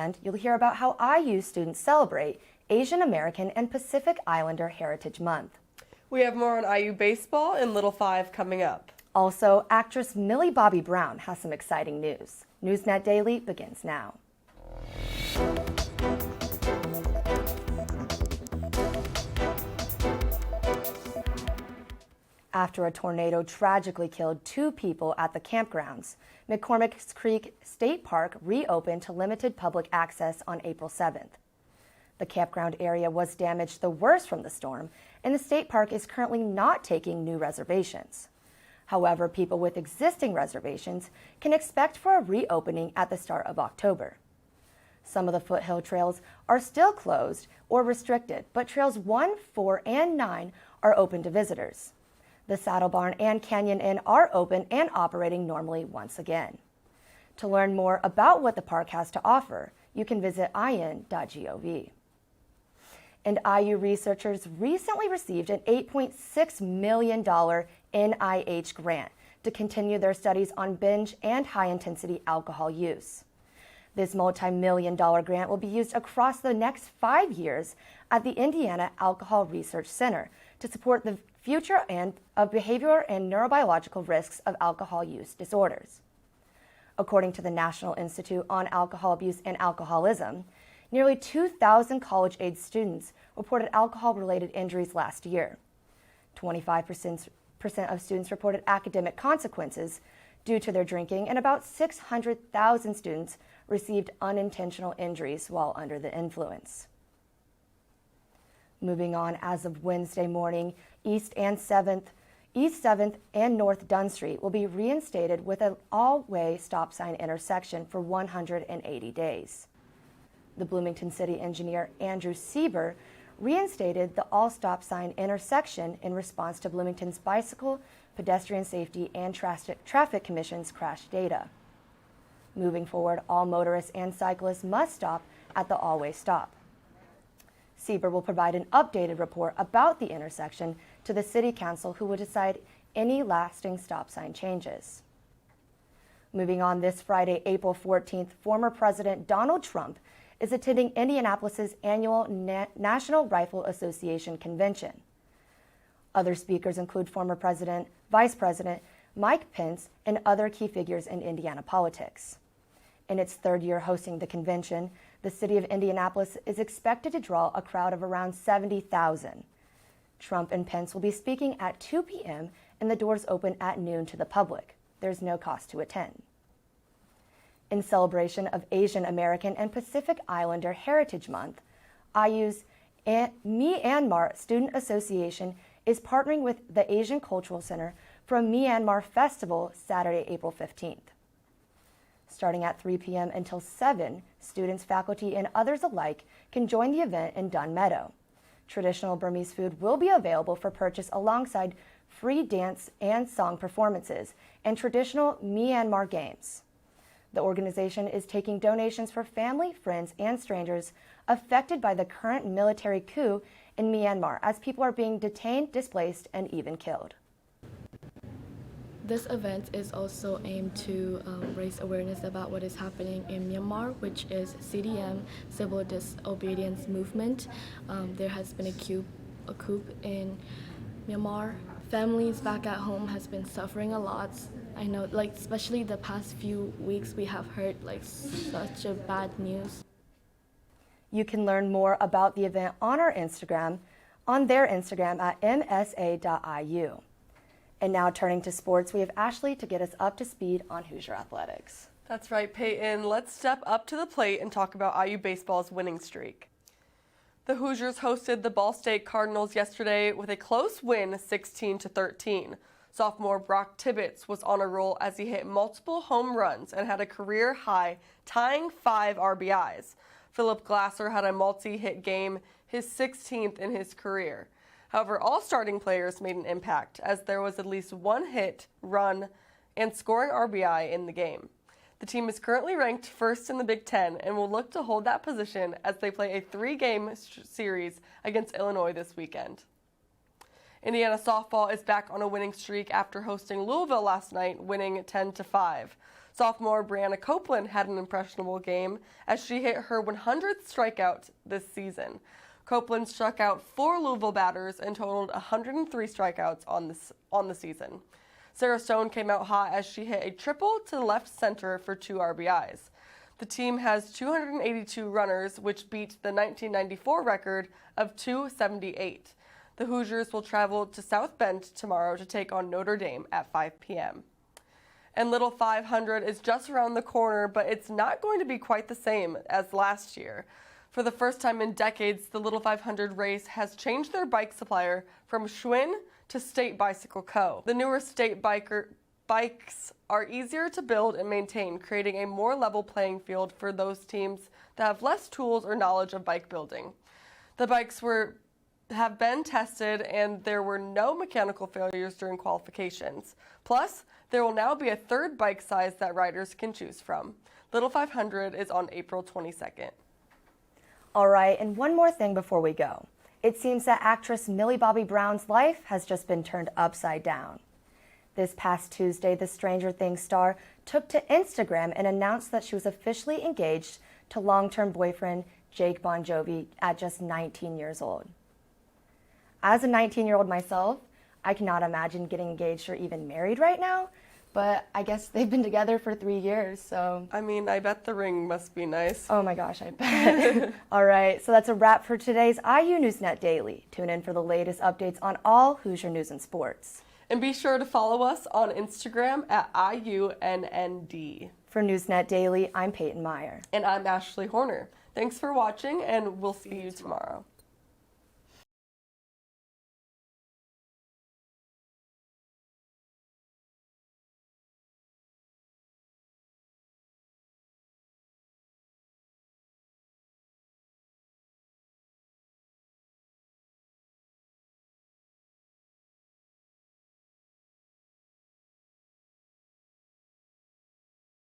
And you'll hear about how IU students celebrate Asian American and Pacific Islander Heritage Month. We have more on IU baseball in Little 5 coming up. Also, actress Millie Bobby Brown has some exciting news. NewsNet Daily begins now. After a tornado tragically killed 2 people at the campgrounds, McCormick's Creek State Park reopened to limited public access on April 7th. The campground area was damaged the worst from the storm, and the state park is currently not taking new reservations. However, people with existing reservations can expect for a reopening at the start of October. Some of the foothill trails are still closed or restricted, but trails 1, 4, and 9 are open to visitors. The Saddle Barn and Canyon Inn are open and operating normally once again. To learn more about what the park has to offer, you can visit in.gov. And IU researchers recently received an $8.6 million NIH grant to continue their studies on binge and high-intensity alcohol use. This multi-million-dollar grant will be used across the next 5 years at the Indiana Alcohol Research Center to support the future of behavioral and neurobiological risks of alcohol use disorders. According to the National Institute on Alcohol Abuse and Alcoholism, nearly 2,000 college-age students reported alcohol-related injuries last year. 25% of students reported academic consequences due to their drinking, and about 600,000 students received unintentional injuries while under the influence. Moving on, as of Wednesday morning, East 7th and North Dunn Street will be reinstated with an all-way stop sign intersection for 180 days. The Bloomington City engineer Andrew Sieber reinstated the all-stop sign intersection in response to Bloomington's Bicycle, Pedestrian Safety, and Traffic Commission's crash data. Moving forward, all motorists and cyclists must stop at the all-way stop. Sieber will provide an updated report about the intersection to the City Council, who will decide any lasting stop sign changes. Moving on, this Friday, April 14th, former President Donald Trump is attending Indianapolis's annual National Rifle Association convention. Other speakers include former President, Vice President Mike Pence, and other key figures in Indiana politics. In its 3rd year hosting the convention, the city of Indianapolis is expected to draw a crowd of around 70,000. Trump and Pence will be speaking at 2 p.m. and the doors open at noon to the public. There's no cost to attend. In celebration of Asian American and Pacific Islander Heritage Month, IU's Myanmar Student Association is partnering with the Asian Cultural Center for a Myanmar Festival Saturday, April 15th. Starting at 3 p.m. until 7, students, faculty, and others alike can join the event in Dunn Meadow. Traditional Burmese food will be available for purchase alongside free dance and song performances and traditional Myanmar games. The organization is taking donations for family, friends, and strangers affected by the current military coup in Myanmar, as people are being detained, displaced, and even killed. This event is also aimed to raise awareness about what is happening in Myanmar, which is CDM, Civil Disobedience Movement. There has been a coup in Myanmar. Families back at home has been suffering a lot. I know, especially the past few weeks, we have heard such a bad news. You can learn more about the event on their Instagram at msa.iu. And now turning to sports, we have Ashley to get us up to speed on Hoosier athletics. That's right, Peyton. Let's step up to the plate and talk about IU baseball's winning streak. The Hoosiers hosted the Ball State Cardinals yesterday with a close win, 16-13. Sophomore Brock Tibbetts was on a roll as he hit multiple home runs and had a career high, tying 5 RBIs. Philip Glasser had a multi-hit game, his 16th in his career. However, all starting players made an impact, as there was at least 1 hit, run, and scoring RBI in the game. The team is currently ranked first in the Big Ten and will look to hold that position as they play a 3-game series against Illinois this weekend. Indiana softball is back on a winning streak after hosting Louisville last night, winning 10-5. Sophomore Brianna Copeland had an impressionable game as she hit her 100th strikeout this season. Copeland struck out 4 Louisville batters and totaled 103 strikeouts on the season. Sarah Stone came out hot as she hit a triple to left center for 2 RBIs. The team has 282 runners, which beat the 1994 record of 278. The Hoosiers will travel to South Bend tomorrow to take on Notre Dame at 5 p.m. And Little 500 is just around the corner, but it's not going to be quite the same as last year. For the first time in decades, the Little 500 race has changed their bike supplier from Schwinn to State Bicycle Co. The newer State bikes are easier to build and maintain, creating a more level playing field for those teams that have less tools or knowledge of bike building. The bikes have been tested and there were no mechanical failures during qualifications. Plus, there will now be a third bike size that riders can choose from. Little 500 is on April 22nd. All right, and one more thing before we go. It seems that actress Millie Bobby Brown's life has just been turned upside down. This past Tuesday, the Stranger Things star took to Instagram and announced that she was officially engaged to long-term boyfriend Jake Bon Jovi at just 19 years old. As a 19-year-old myself, I cannot imagine getting engaged or even married right now, but I guess they've been together for 3 years, so... I mean, I bet the ring must be nice. Oh my gosh, I bet. All right, so that's a wrap for today's IU NewsNet Daily. Tune in for the latest updates on all Hoosier news and sports. And be sure to follow us on Instagram at IUNND. For NewsNet Daily, I'm Peyton Meyer. And I'm Ashley Horner. Thanks for watching, and we'll see you tomorrow.